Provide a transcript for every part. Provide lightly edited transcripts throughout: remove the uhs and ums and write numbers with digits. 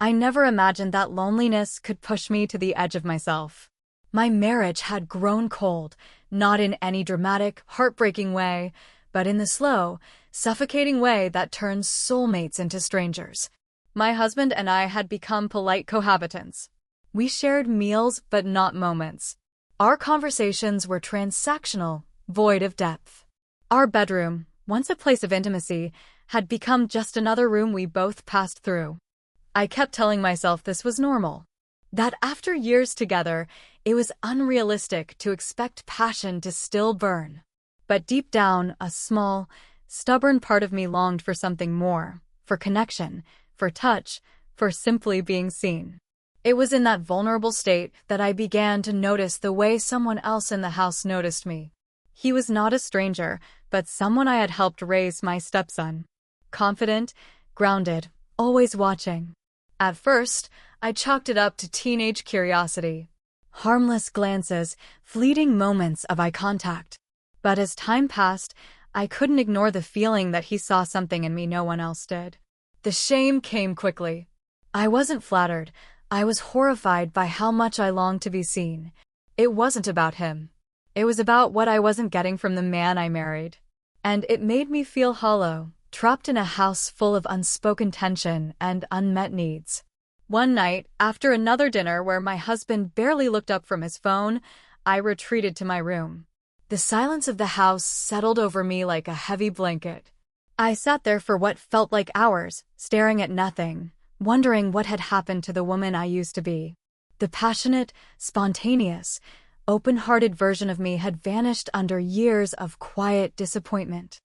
I never imagined that loneliness could push me to the edge of myself. My marriage had grown cold, not in any dramatic, heartbreaking way, but in the slow, suffocating way that turns soulmates into strangers. My husband and I had become polite cohabitants. We shared meals but not moments. Our conversations were transactional, void of depth. Our bedroom, once a place of intimacy, had become just another room we both passed through. I kept telling myself this was normal. That after years together, it was unrealistic to expect passion to still burn. But deep down, a small, stubborn part of me longed for something more, for connection, for touch, for simply being seen. It was in that vulnerable state that I began to notice the way someone else in the house noticed me. He was not a stranger, but someone I had helped raise my stepson. Confident, grounded, always watching. At first, I chalked it up to teenage curiosity. Harmless glances, fleeting moments of eye contact. But as time passed, I couldn't ignore the feeling that he saw something in me no one else did. The shame came quickly. I wasn't flattered. I was horrified by how much I longed to be seen. It wasn't about him. It was about what I wasn't getting from the man I married. And it made me feel hollow, trapped in a house full of unspoken tension and unmet needs. One night, after another dinner where my husband barely looked up from his phone, I retreated to my room. The silence of the house settled over me like a heavy blanket. I sat there for what felt like hours, staring at nothing, wondering what had happened to the woman I used to be. The passionate, spontaneous, open-hearted version of me had vanished under years of quiet disappointment.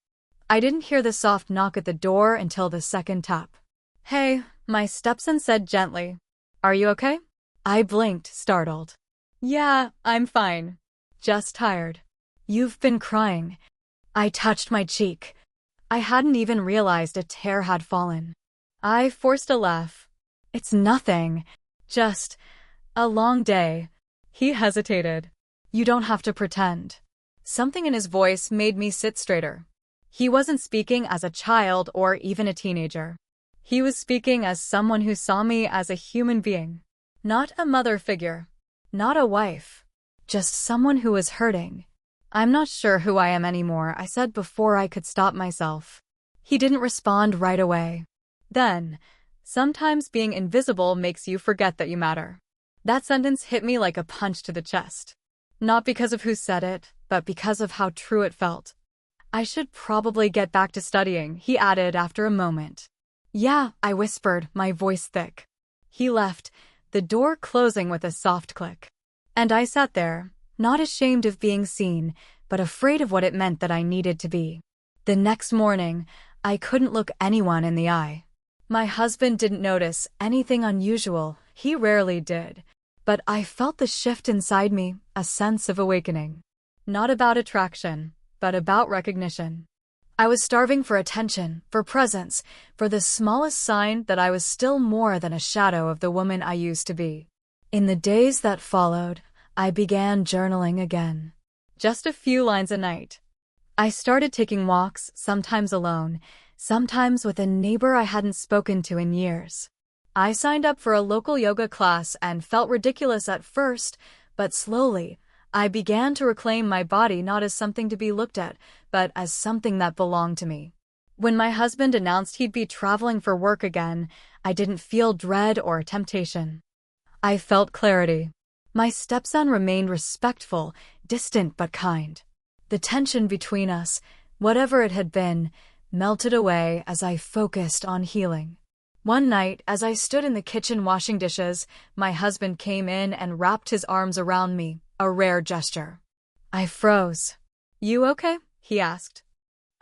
I didn't hear the soft knock at the door until the second tap. "Hey," my stepson said gently. "Are you okay?" I blinked, startled. "Yeah, I'm fine. Just tired." "You've been crying." I touched my cheek. I hadn't even realized a tear had fallen. I forced a laugh. "It's nothing. Just a long day." He hesitated. "You don't have to pretend." Something in his voice made me sit straighter. He wasn't speaking as a child or even a teenager. He was speaking as someone who saw me as a human being. Not a mother figure. Not a wife. Just someone who was hurting. "I'm not sure who I am anymore," I said before I could stop myself. He didn't respond right away. Then, "Sometimes being invisible makes you forget that you matter." That sentence hit me like a punch to the chest. Not because of who said it, but because of how true it felt. "I should probably get back to studying," he added after a moment. "Yeah," I whispered, my voice thick. He left, the door closing with a soft click. And I sat there, not ashamed of being seen, but afraid of what it meant that I needed to be. The next morning, I couldn't look anyone in the eye. My husband didn't notice anything unusual, he rarely did. But I felt the shift inside me, a sense of awakening. Not about attraction, but about recognition. I was starving for attention, for presence, for the smallest sign that I was still more than a shadow of the woman I used to be. In the days that followed, I began journaling again. Just a few lines a night. I started taking walks, sometimes alone, sometimes with a neighbor I hadn't spoken to in years. I signed up for a local yoga class and felt ridiculous at first, but slowly, I began to reclaim my body not as something to be looked at, but as something that belonged to me. When my husband announced he'd be traveling for work again, I didn't feel dread or temptation. I felt clarity. My stepson remained respectful, distant but kind. The tension between us, whatever it had been, melted away as I focused on healing. One night, as I stood in the kitchen washing dishes, my husband came in and wrapped his arms around me, a rare gesture. I froze. "You okay?" he asked.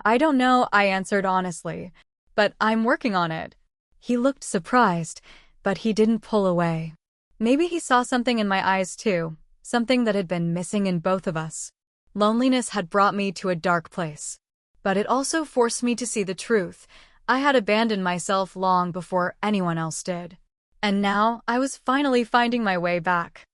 "I don't know," I answered honestly, "but I'm working on it." He looked surprised, but he didn't pull away. Maybe he saw something in my eyes too, something that had been missing in both of us. Loneliness had brought me to a dark place. But it also forced me to see the truth. I had abandoned myself long before anyone else did. And now I was finally finding my way back.